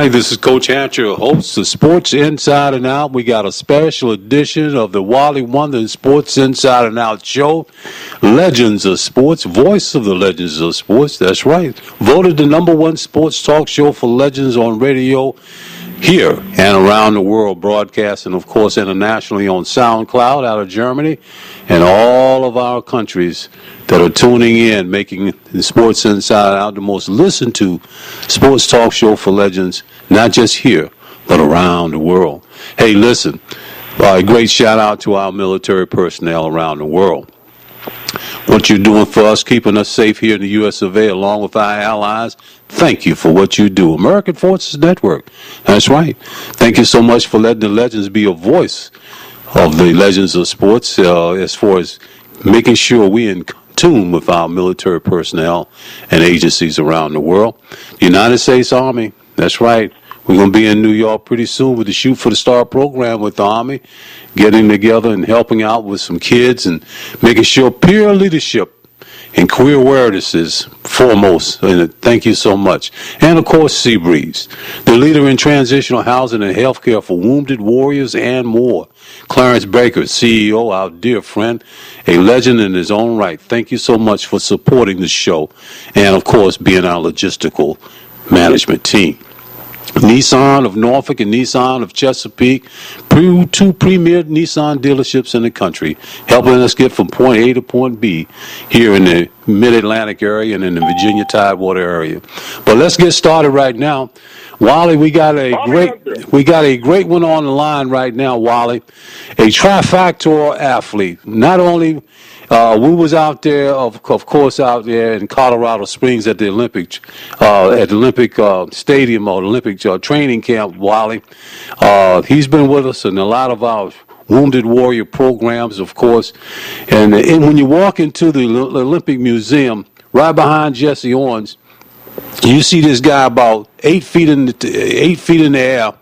right, this is Coach Hatcher, host of Sports Inside and Out. We got a special edition of the Wally Wonder Sports Inside and Out show. Legends of Sports, voice of the Legends of Sports. That's right. Voted the #1 sports talk show for legends on radio here and around the world, broadcasting, of course, internationally on SoundCloud out of Germany and all of our countries that are tuning in, making the Sports Inside Out the most listened to sports talk show for legends, not just here, but around the world. Hey, listen, a great shout out to our military personnel around the world. What you're doing for us, keeping us safe here in the U.S. of A. along with our allies, thank you for what you do. American Forces Network, that's right. Thank you so much for letting the legends be a voice of the legends of sports as far as making sure we in tune with our military personnel and agencies around the world. The United States Army, that's right. We're going to be in New York pretty soon with the Shoot for the Star program with the Army, getting together and helping out with some kids and making sure peer leadership and career awareness is foremost. And thank you so much. And, of course, Seabreeze, the leader in transitional housing and health care for wounded warriors and more. Clarence Baker, CEO, our dear friend, a legend in his own right. Thank you so much for supporting the show and, of course, being our logistical management team. Nissan of Norfolk and Nissan of Chesapeake, two premier Nissan dealerships in the country, helping us get from point A to point B here in the Mid-Atlantic area and in the Virginia Tidewater area. But let's get started right now. Wally, we got a great one on the line right now, Wally. A trifactor athlete. Not only we was out there, of course, out there in Colorado Springs at the Olympic Stadium or Olympic training camp, Wally. He's been with us in a lot of our Wounded Warrior programs, of course. And when you walk into the Olympic Museum, right behind Jesse Owens, you see this guy about 8 feet in the air.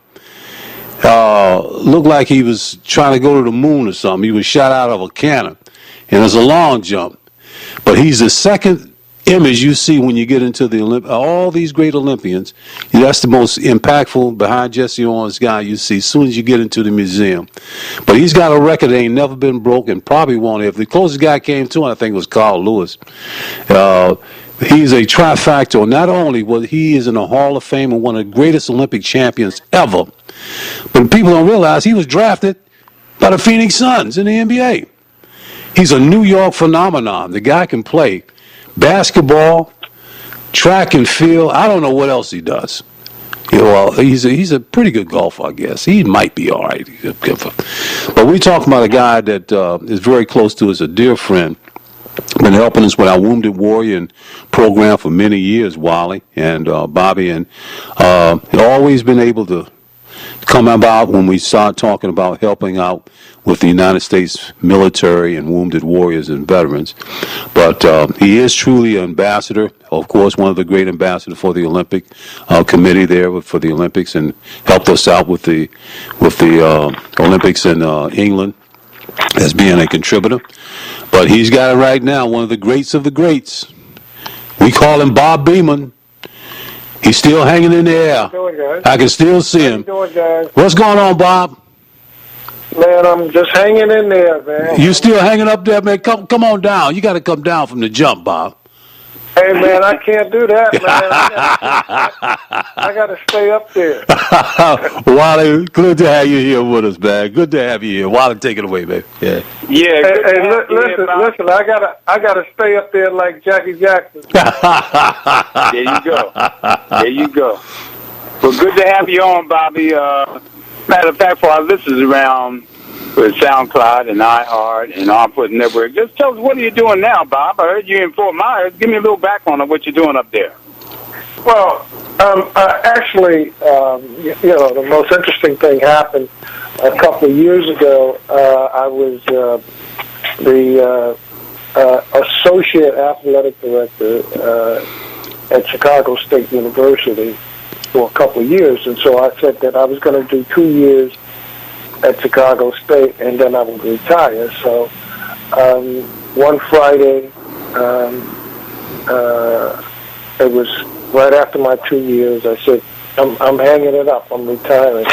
Looked like he was trying to go to the moon or something. He was shot out of a cannon. And it's a long jump. But he's the second image you see when you get into the all these great Olympians. That's the most impactful behind Jesse Owens guy you see as soon as you get into the museum. But he's got a record that ain't never been broken, probably won't ever. The closest guy came to, I think, was Carl Lewis. He's a trifactor. Not only was he is in the Hall of Fame and one of the greatest Olympic champions ever, but people don't realize he was drafted by the Phoenix Suns in the NBA. He's a New York phenomenon. The guy can play basketball, track and field. I don't know what else he does. Well, he's a pretty good golfer, I guess. He might be all right. But we're talking about a guy that is very close to us, a dear friend. Been helping us with our Wounded Warrior program for many years, Wally and Bobby, and always been able to come about when we start talking about helping out with the United States military and wounded warriors and veterans. But he is truly an ambassador, of course, one of the great ambassadors for the Olympic committee there for the Olympics, and helped us out with the Olympics in England as being a contributor. But he's got it right now, one of the greats of the greats. We call him Bob Beamon. He's still hanging in the air. How you doing, guys? I can still see him. How you doing, guys? What's going on, Bob? Man, I'm just hanging in there, man. You still hanging up there, man? Come on down. You got to come down from the jump, Bob. Hey, man, I can't do that, man. I got to stay up there. Wally, good to have you here with us, man. Good to have you here. Wally, take it away, man. Yeah. Yeah. Listen. I gotta stay up there like Jackie Jackson. There you go. Well, good to have you on, Bobby. Matter of fact, for our listeners around with SoundCloud and iHeart and Armfoot Network, just tell us, what are you doing now, Bob? I heard you in Fort Myers. Give me a little background on what you're doing up there. Well, actually, the most interesting thing happened a couple of years ago. I was the associate athletic director at Chicago State University for a couple of years, and so I said that I was going to do 2 years at Chicago State, and then I would retire. So one Friday, it was right after my 2 years, I said, I'm hanging it up. I'm retiring.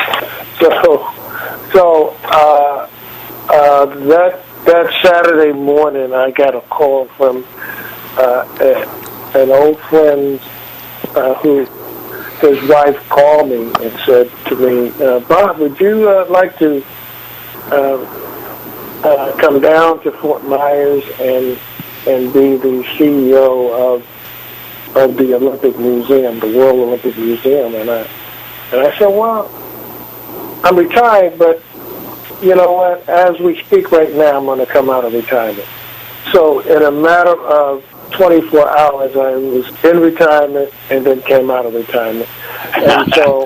That Saturday morning, I got a call from an old friend who his wife called me and said to me, Bob, would you like to come down to Fort Myers and be the CEO of the Olympic Museum, the World Olympic Museum? And I said, well, I'm retired, but you know what? As we speak right now, I'm going to come out of retirement. So in a matter of 24 hours, I was in retirement and then came out of retirement. And so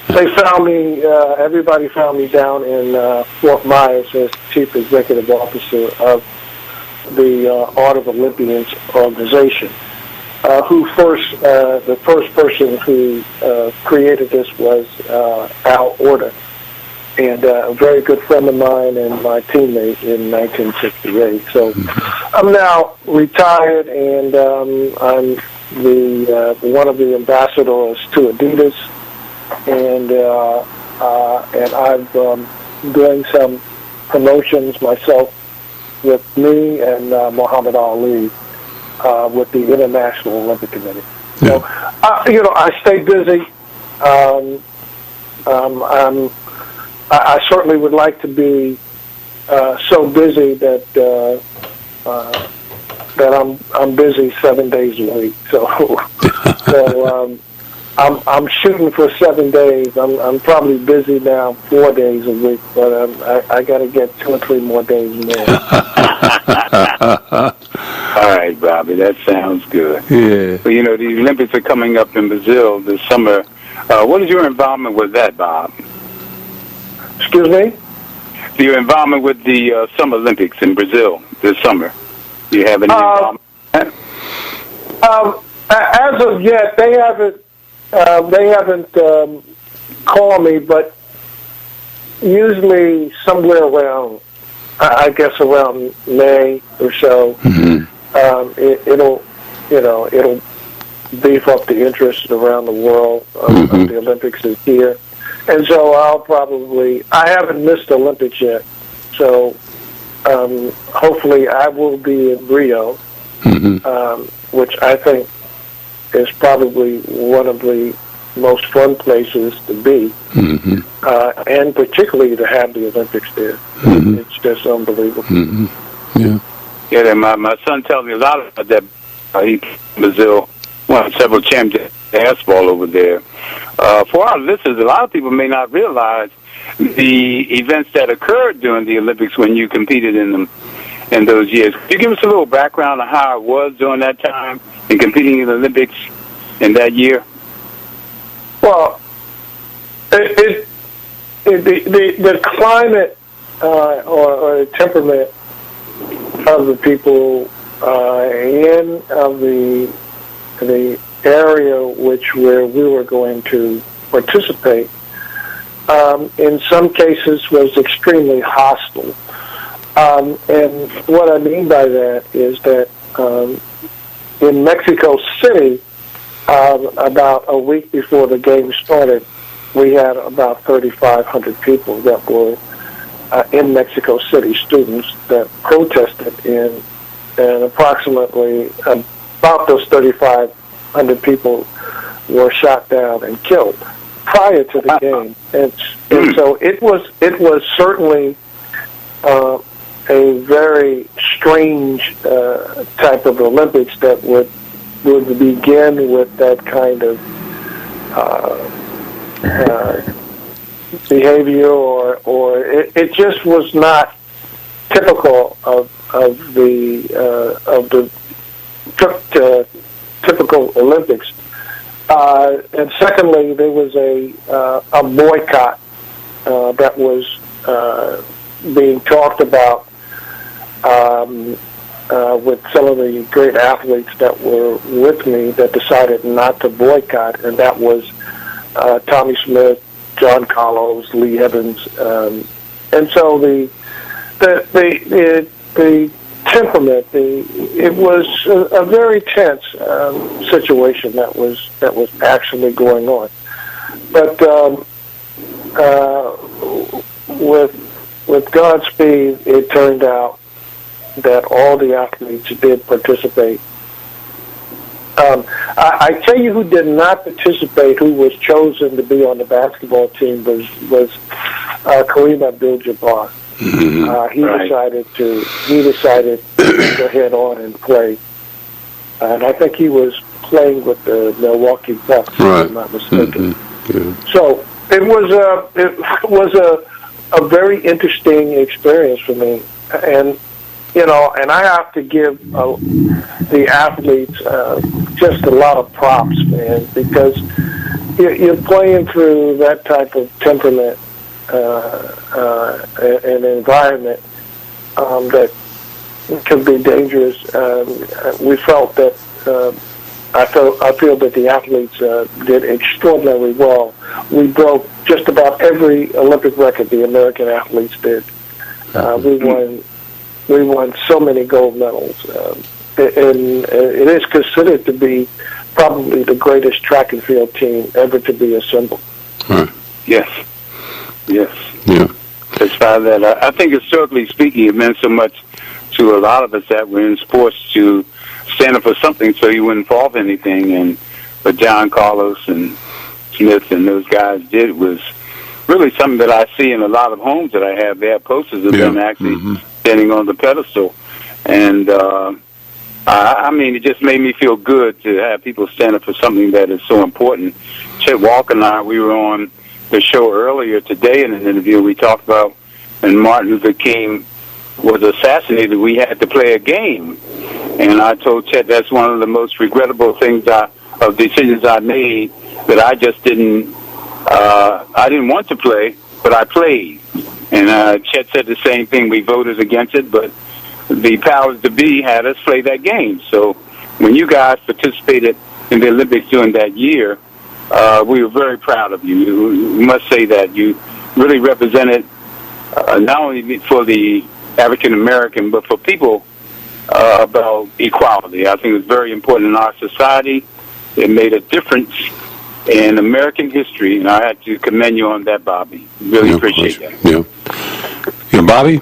they found me, everybody found me down in Fort Myers as Chief Executive Officer of the Art of Olympians organization. The first person who created this was Al Order, and a very good friend of mine and my teammate in 1968. So I'm now retired, and I'm one of the ambassadors to Adidas, and I'm doing some promotions myself with me and Muhammad Ali with the International Olympic Committee. So, I stay busy. I certainly would like to be so busy that I'm busy 7 days a week. So I'm shooting for 7 days. I'm probably busy now 4 days a week, but I got to get 2 or 3 more days more. All right, Bobby, that sounds good. Yeah. Well, the Olympics are coming up in Brazil this summer. What is your involvement with that, Bob? Excuse me? Your involvement with the Summer Olympics in Brazil this summer. Do you have any involvement in that? As of yet, they haven't called me, but usually somewhere around, I guess around May or so, it'll beef up the interest around the world of the Olympics is here. And so I haven't missed the Olympics yet, so hopefully I will be in Rio, which I think is probably one of the most fun places to be, and particularly to have the Olympics there. It's just unbelievable. Yeah, my son tells me a lot about that. He Brazil won several championships basketball over there. For our listeners, a lot of people may not realize the events that occurred during the Olympics when you competed in them in those years. Could you give us a little background on how it was during that time in competing in the Olympics in that year? Well, the climate or the temperament of the people in the area where we were going to participate, in some cases was extremely hostile. And what I mean by that is that in Mexico City, about a week before the game started, we had about 3,500 people that were in Mexico City, students that protested, and approximately about those 3,500 people were shot down and killed prior to the game. And so it was certainly a very strange type of Olympics that would begin with that kind of behavior, or it just was not typical of the typical Olympics. And secondly, there was a boycott that was being talked about with some of the great athletes that were with me that decided not to boycott, and that was Tommy Smith, John Carlos, Lee Evans, and so the temperament, it was a very tense situation that was actually going on. But with Godspeed, it turned out that all the athletes did participate. I tell you who did not participate, who was chosen to be on the basketball team, was Kareem Abdul-Jabbar. He decided to go ahead on and play, and I think he was playing with the Milwaukee Bucks, if I'm not mistaken. So it was a very interesting experience for me, and and I have to give the athletes just a lot of props, man, because you're playing through that type of temperament and environment that can be dangerous. We felt that I feel that the athletes did extraordinarily well. We broke just about every Olympic record the American athletes did. We won so many gold medals, and it is considered to be probably the greatest track and field team ever to be assembled. Yes. Yeah. As far as that, I think historically speaking, it meant so much to a lot of us that were in sports to stand up for something so you wouldn't fall for anything. And what John Carlos and Smith and those guys did was really something that I see in a lot of homes that I have. They have posters of them actually standing on the pedestal. And, I mean, it just made me feel good to have people stand up for something that is so important. Chet Walker and I, we were on the show earlier today in an interview. We talked about when Martin Luther King was assassinated, we had to play a game. And I told Chet that's one of the most regrettable things of decisions I made, that I just didn't want to play, but I played. And Chet said the same thing. We voted against it, but the powers to be had us play that game. So when you guys participated in the Olympics during that year, we were very proud of you. We must say that you really represented not only for the African American, but for people about equality. I think it was very important in our society. It made a difference in American history, and I had to commend you on that, Bobby. Really appreciate that. Yeah, Bobby?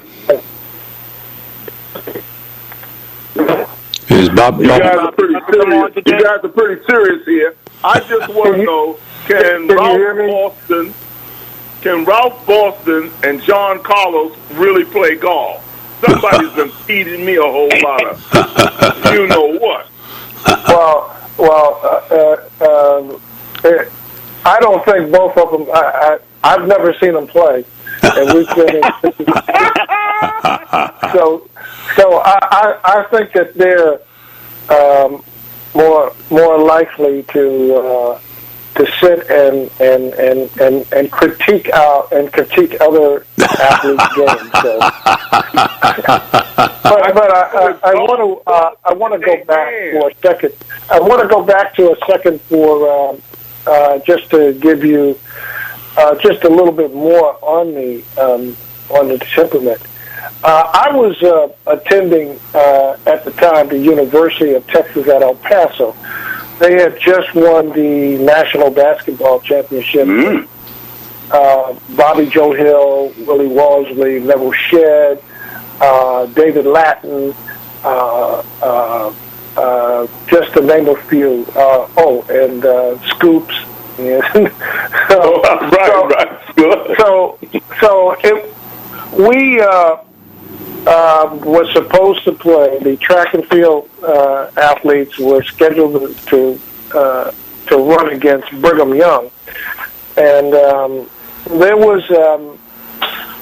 Is Bob? You guys are pretty serious. You guys are pretty serious here. I just want to know: Can Ralph Boston and John Carlos really play golf? Somebody's been feeding me a whole lot of you know what. I don't think both of them. I've never seen them play, and we've been in. So I think that they're more likely to sit and critique other athletes' games. So. But I want to go back for a second. I want to go back to a second for just to give you just a little bit more on the temperament. I was attending at the time the University of Texas at El Paso. They had just won the National Basketball Championship. Bobby Joe Hill, Willie Walsley, Neville Shedd, David Lattin, just to name a few. And Scoops. We was supposed to play. The track and field athletes were scheduled to run against Brigham Young, and there was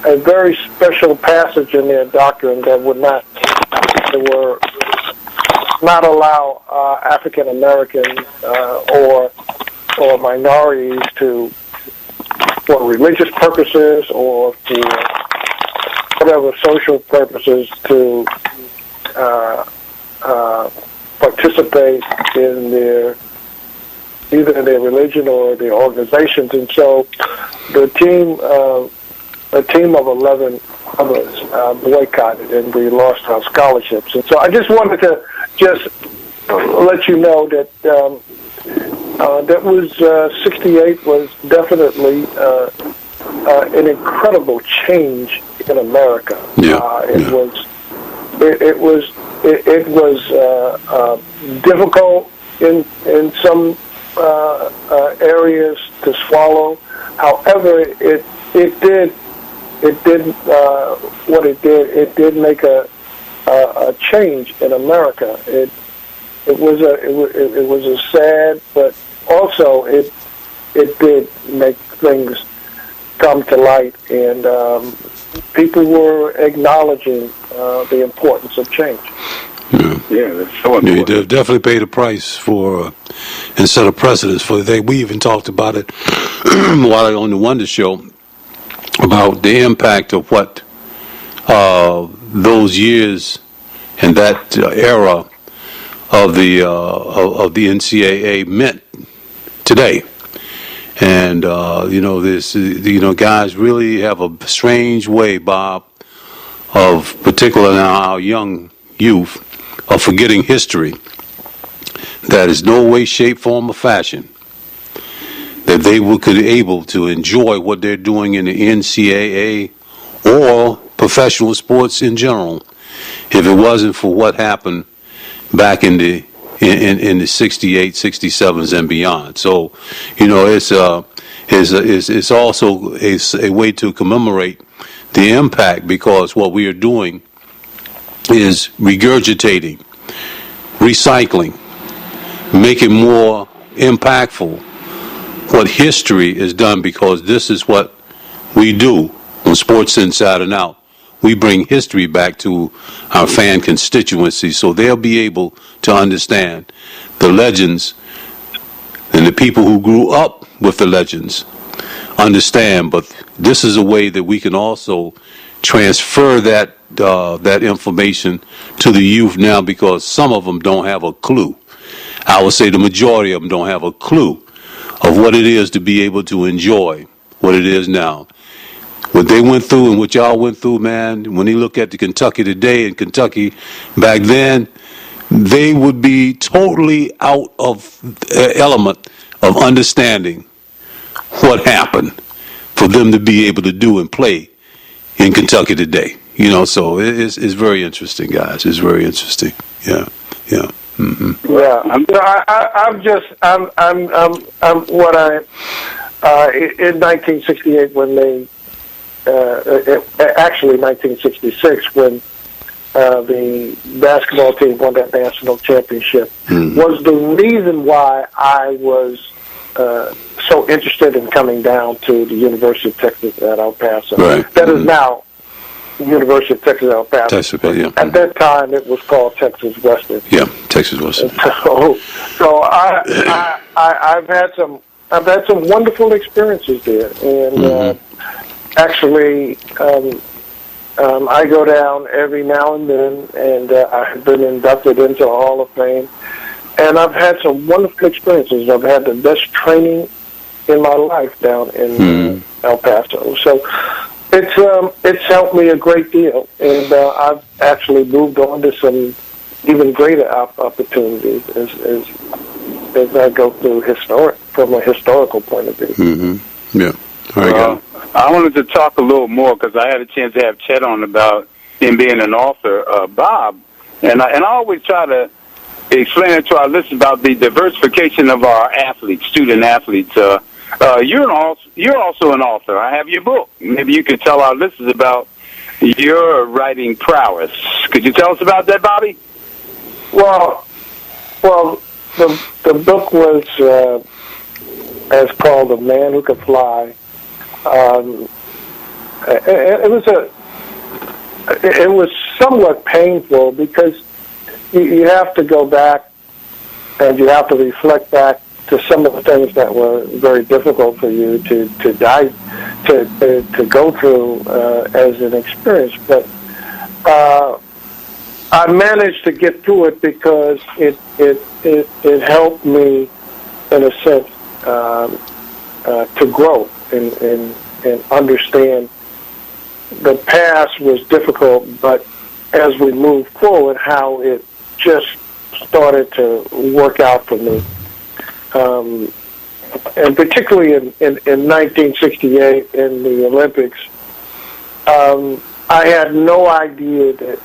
a very special passage in their doctrine that would not allow African Americans or minorities for religious purposes or for whatever social purposes to participate in either their religion or their organizations. And so the team of 11 of us boycotted, and we lost our scholarships. And so I just wanted to let you know that That was 68 was definitely an incredible change in America. It was difficult in some areas to swallow. However, it did what it did. It did make a change in America. It was a sad, but also it did make things come to light, and people were acknowledging the importance of change. Yeah, that's so important. They definitely paid a price for and set a precedence for that. We even talked about it while on the Wonder Show about the impact of what those years and that era of the NCAA meant today. And guys really have a strange way, Bob, of particularly now our young youth, of forgetting history. That is no way, shape, form, or fashion that they could be able to enjoy what they're doing in the NCAA or professional sports in general if it wasn't for what happened back in the 68, 67s and beyond. So, it's also a way to commemorate the impact, because what we are doing is regurgitating, recycling, making more impactful what history is done, because this is what we do on Sports Inside and Out. We bring history back to our fan constituency so they'll be able to understand the legends, and the people who grew up with the legends understand. But this is a way that we can also transfer that information to the youth now, because some of them don't have a clue. I would say the majority of them don't have a clue of what it is to be able to enjoy what it is now. What they went through and what y'all went through, man, when you look at the Kentucky today and Kentucky back then, they would be totally out of element of understanding what happened for them to be able to do and play in Kentucky today. So it's very interesting, guys. It's very interesting. Yeah. Mm-hmm. Yeah, in 1968 when they, actually 1966 when the basketball team won that national championship, was the reason why I was so interested in coming down to the University of Texas at El Paso. Right. That is now University of Texas at El Paso. Texas, yeah. At that time, it was called Texas Western. Yeah, Texas Western. So I've had some wonderful experiences there, and actually, I go down every now and then, and I've been inducted into the Hall of Fame, and I've had some wonderful experiences. I've had the best training in my life down in El Paso. So it's helped me a great deal, and I've actually moved on to some even greater opportunities as I go through from a historical point of view. Mm-hmm. Yeah. Very good. I wanted to talk a little more because I had a chance to have Chet on about him being an author, Bob, and I always try to explain it to our listeners about the diversification of our athletes, student athletes. You're also an author. I have your book. Maybe you could tell our listeners about your writing prowess. Could you tell us about that, Bobby? Well, the book was as called "A Man Who Could Fly." It was somewhat painful because you have to go back and you have to reflect back to some of the things that were very difficult for you to go through as an experience. But I managed to get through it because it helped me, in a sense, to grow and understand the past was difficult, but as we moved forward, how it just started to work out for me. and particularly in 1968 in the Olympics, I had no idea that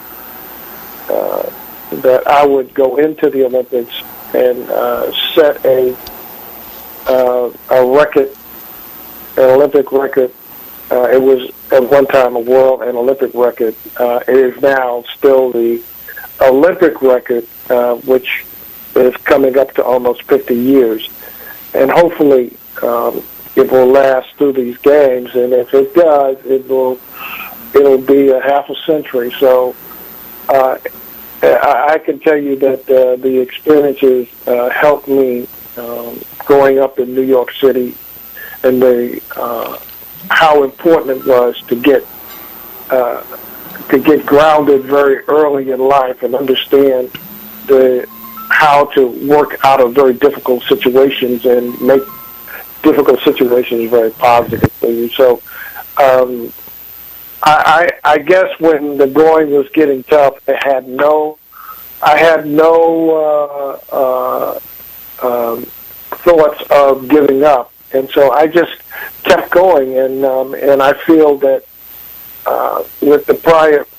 I would go into the Olympics and set a record, an Olympic record. It was at one time a world and Olympic record. It is now still the Olympic record, which is coming up to almost 50 years. And hopefully it will last through these games. And if it does, it'll be a half a century. So I can tell you that the experiences helped me growing up in New York City, and how important it was to get grounded very early in life and understand how to work out of very difficult situations and make difficult situations very positive for you. So I guess when the going was getting tough, I had no thoughts of giving up, and so I just kept going. And I feel that with the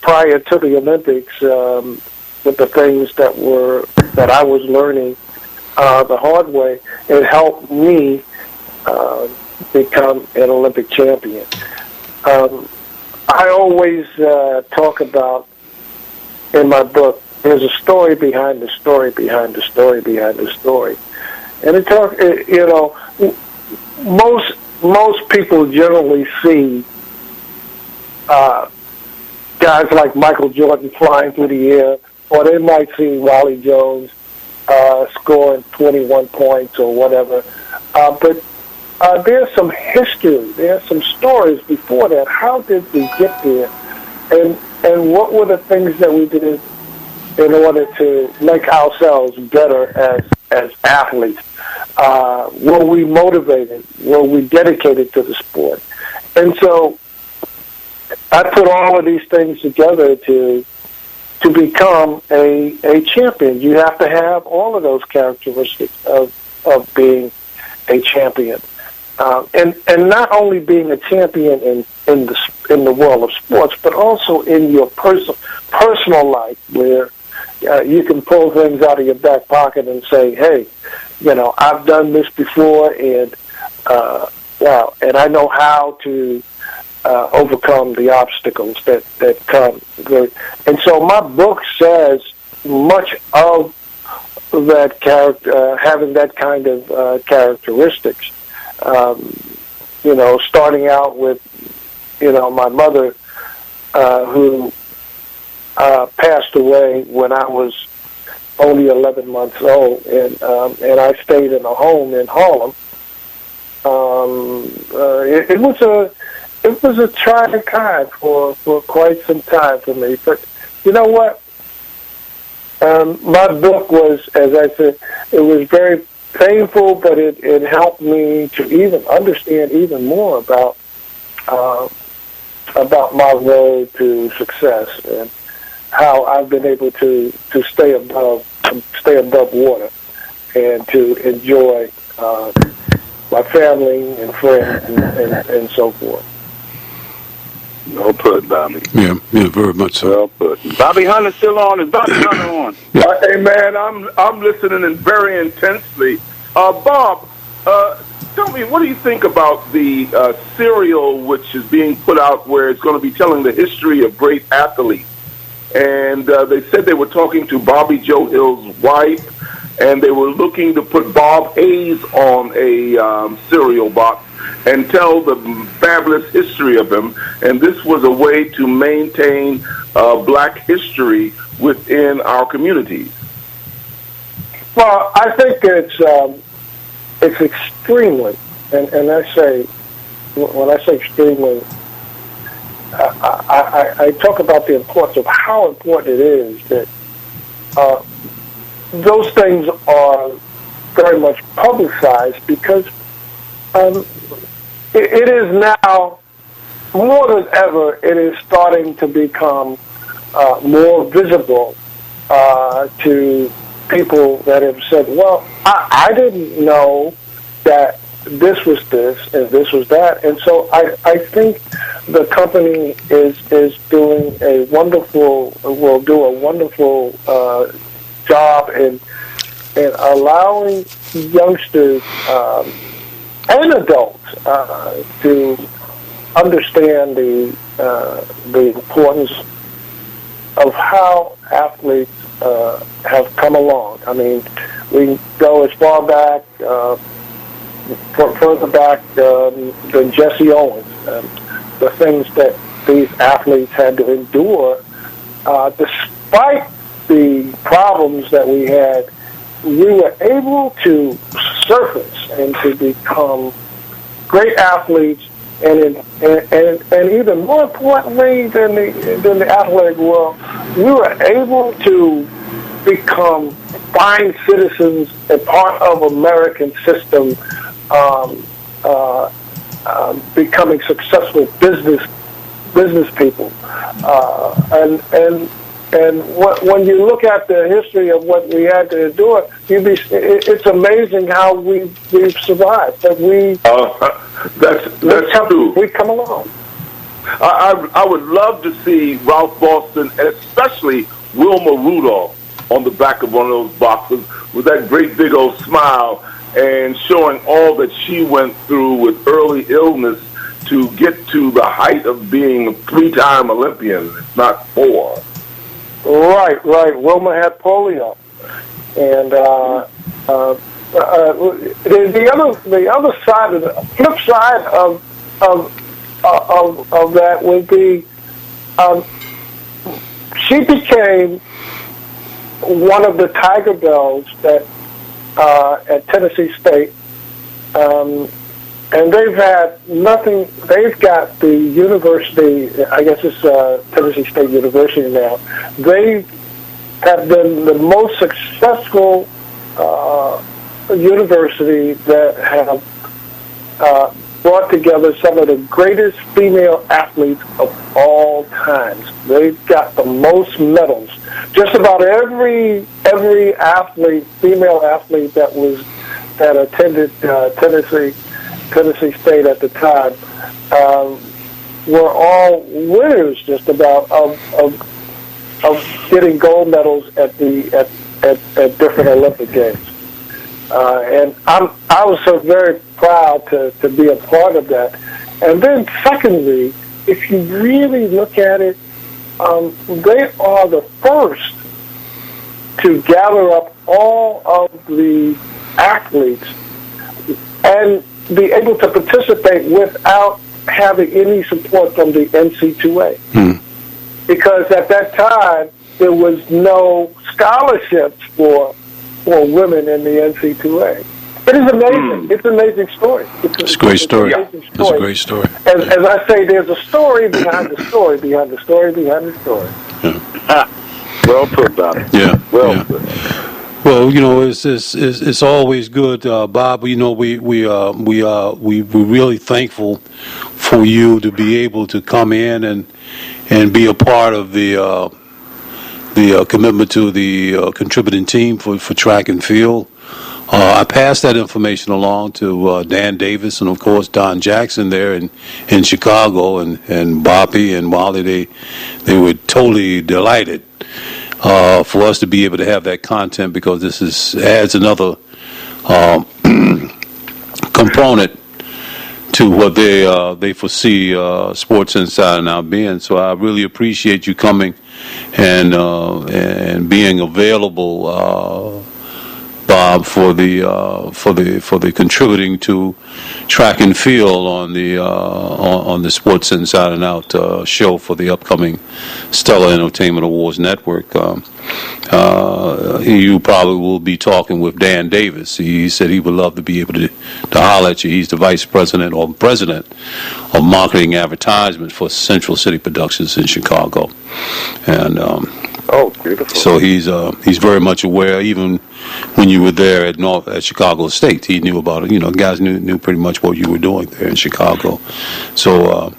prior to the Olympics, with the things that I was learning the hard way, it helped me become an Olympic champion. I always talk about in my book, there's a story behind the story behind the story behind the story. And most people generally see guys like Michael Jordan flying through the air, or they might see Wally Jones scoring 21 points or whatever. But there's some history. There's some stories before that. How did we get there? And what were the things that we did in order to make ourselves better as athletes? Were we motivated? Were we dedicated to the sport? And so I put all of these things together to become a champion. You have to have all of those characteristics of being a champion. And not only being a champion in the world of sports, but also in your personal life, where you can pull things out of your back pocket and say, "Hey, I've done this before, and and I know how to overcome the obstacles that come." And so my book says much of that character, having that kind of characteristics. Starting out with, my mother, who passed away when I was only 11 months old, and I stayed in a home in Harlem. It was a trying time for quite some time for me. But you know what? My book was, as I said, it was very painful, but it helped me to even understand even more about my road to success and how I've been able to stay above water and to enjoy my family and friends and so forth. Well put, Bobby. Yeah, very much so. Well put. Bobby Hunter still on? Is Bobby Hunter on? Hey, man, I'm listening in very intensely. Bob, tell me, what do you think about the serial which is being put out where it's going to be telling the history of great athletes? And they said they were talking to Bobby Joe Hill's wife, and they were looking to put Bob Hayes on a cereal box and tell the fabulous history of him. And this was a way to maintain black history within our communities. Well, I think it's extremely, and I say, when I say extremely, I talk about the importance of how important it is that those things are very much publicized, because it is now, more than ever, it is starting to become more visible to people that have said, well, I didn't know that this was this and this was that, and so I think the company is doing will do a wonderful job in allowing youngsters and adults to understand the importance of how athletes have come along. I mean, we go as far back, further back than Jesse Owens. The things that these athletes had to endure, despite the problems that we had, we were able to surface and to become great athletes, and even more importantly than the athletic world, we were able to become fine citizens and part of American system, becoming successful business people, and when you look at the history of what we had to endure, it's amazing how we've survived. That that's true. We've come along. I would love to see Ralph Boston, and especially Wilma Rudolph, on the back of one of those boxes with that great big old smile and showing all that she went through with early illness to get to the height of being a three-time Olympian, if not four. Right. Wilma had polio, and the other side of the flip side of that would be she became one of the Tiger Bells that at Tennessee State, and they've had nothing. They've got the university. I guess it's Tennessee State University now. They have been the most successful university that have brought together some of the greatest female athletes of all times. They've got the most medals. Just about every athlete, female athlete that attended Tennessee State at the time, were all winners just about of getting gold medals at different Olympic games. And I was so very proud to be a part of that. And then secondly, if you really look at it, they are the first to gather up all of the athletes and be able to participate without having any support from the NCAA. Because at that time, there was no scholarships for women in the NCAA. It is amazing. It's an amazing story. It's a great story. It's a great story. As I say, there's a story behind the story behind the story behind the story. Yeah. Well put, Bob. Yeah. Well put. Well, you know, it's always good, Bob. You know, we're really thankful for you to be able to come in and be a part of the commitment to the contributing team for track and field. I passed that information along to Dan Davis and, of course, Don Jackson there in Chicago, and Bobby and Wally. They were totally delighted for us to be able to have that content, because this adds another component to what they foresee Sports Insider now being. So I really appreciate you coming and being available, Bob, for the contributing to track and field on the Sports Inside and Out show for the upcoming Stellar Entertainment Awards Network. You probably will be talking with Dan Davis. He said he would love to be able to holler at you. He's the vice president or president of marketing advertisement for Central City Productions in Chicago, and oh, beautiful. So he's very much aware. Even when you were there at Chicago State, he knew about it. You know, guys knew pretty much what you were doing there in Chicago. So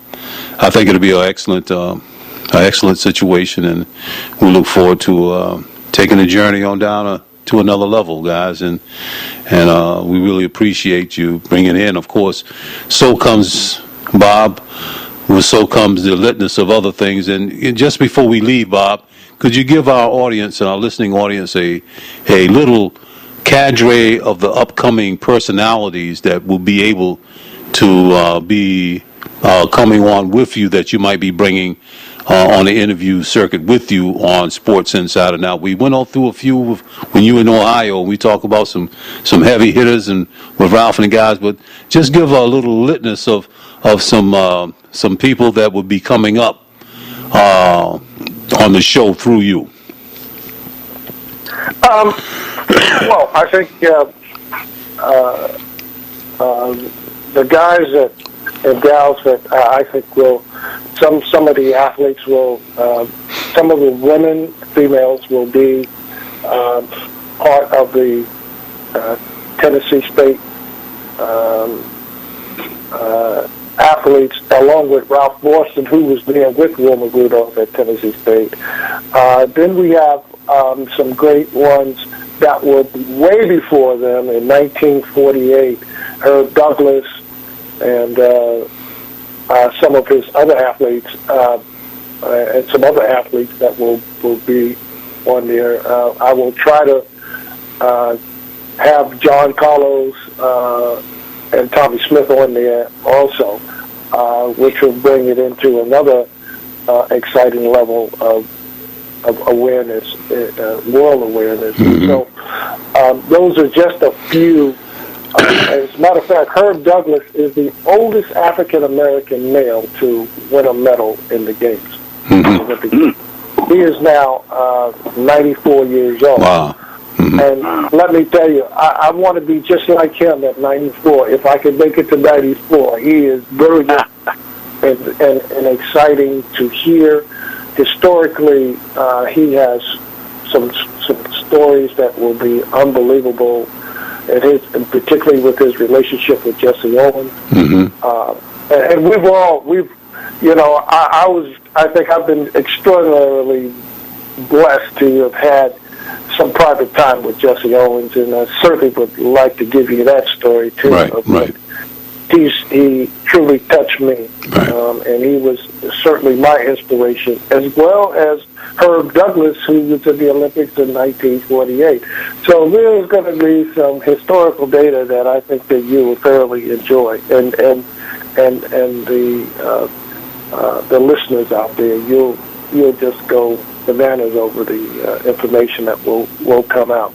I think it'll be an excellent situation, and we look forward to taking the journey on down to another level, guys, and we really appreciate you bringing in. Of course, so comes Bob. Well, so comes the litness of other things. And just before we leave, Bob, could you give our audience and our listening audience a little cadre of the upcoming personalities that will be able to be coming on with you, that you might be bringing on the interview circuit with you on Sports Inside and Out? We went on through a few when you were in Ohio. We talked about some heavy hitters and with Ralph and the guys, but just give a little litness of some people that would be coming up on the show through you. Well, I think the guys and gals that I think will, some of the athletes will, some of the women, females will be part of the Tennessee State athletes, along with Ralph Boston, who was there with Wilma Rudolph at Tennessee State. Then we have some great ones that were way before them in 1948, Herb Douglas and some of his other athletes, and some other athletes that will be on there. I will try to have John Carlos and Tommy Smith on there also, which will bring it into another exciting level of awareness, world awareness. Mm-hmm. So those are just a few. As a matter of fact, Herb Douglas is the oldest African-American male to win a medal in the games. Mm-hmm. He is now 94 years old. Wow. Mm-hmm. And let me tell you, I want to be just like him at 94. If I could make it to 94, he is brilliant and exciting to hear. Historically, he has some stories that will be unbelievable, and particularly with his relationship with Jesse Owens. Mm-hmm. And I think I've been extraordinarily blessed to have had some private time with Jesse Owens, and I certainly would like to give you that story too. Right. He truly touched me, and he was certainly my inspiration, as well as Herb Douglas, who was in the Olympics in 1948. So there's going to be some historical data that I think that you will thoroughly enjoy, and the listeners out there, you'll just go bananas over the information that will come out.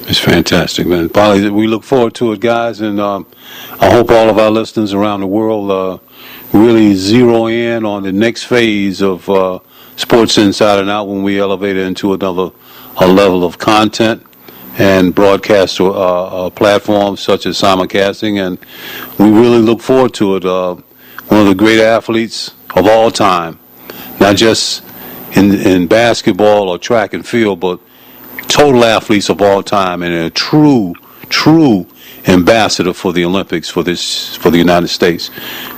It's fantastic, man. Polly, we look forward to it, guys, and I hope all of our listeners around the world really zero in on the next phase of Sports Inside and Out when we elevate it into a level of content and broadcast platforms such as simulcasting, and we really look forward to it. One of the great athletes of all time, not just in basketball or track and field, but total athletes of all time, and a true ambassador for the Olympics for the United States.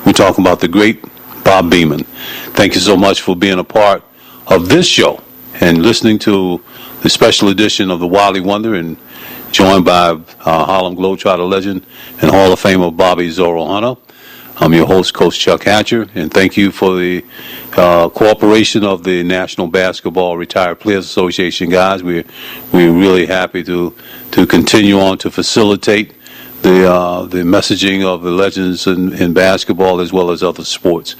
We're talking about the great Bob Beamon. Thank you so much for being a part of this show and listening to the special edition of the Wildly Wonder, and joined by Harlem Globetrotter legend and Hall of Famer Bobby Zorro Hunter. I'm your host, Coach Chuck Hatcher, and thank you for the cooperation of the National Basketball Retired Players Association, guys. We're really happy to continue on to facilitate the messaging of the legends in basketball as well as other sports.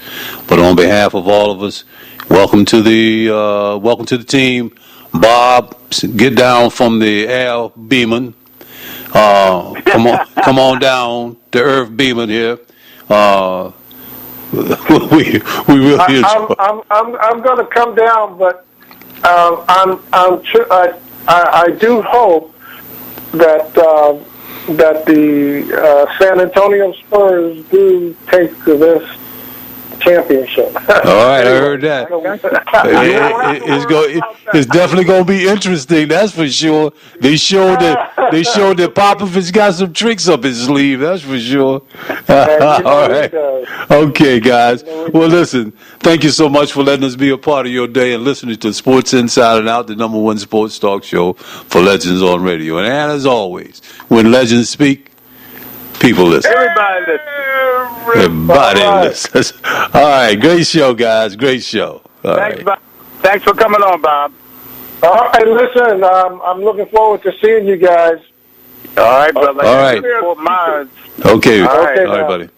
But on behalf of all of us, welcome to the team. Bob, get down from the Al Beamon. Come on down to Irv Beamon here. We really enjoy. I'm going to come down, but I do hope that the San Antonio Spurs do take this championship. All right, I heard that. It's definitely going to be interesting. That's for sure. They showed that Popovich got some tricks up his sleeve. That's for sure. All right. Okay, guys. Well, listen. Thank you so much for letting us be a part of your day and listening to Sports Inside and Out, the #1 sports talk show for Legends on Radio. And as always, when legends speak, people listen. Everybody listen. Everybody listens. All right, great show, guys. Great show. All Thanks, right. Bob. Thanks for coming on, Bob. All right, listen, I'm looking forward to seeing you guys. All right, brother. All right. Fort Myers. Okay. Okay, All right, buddy.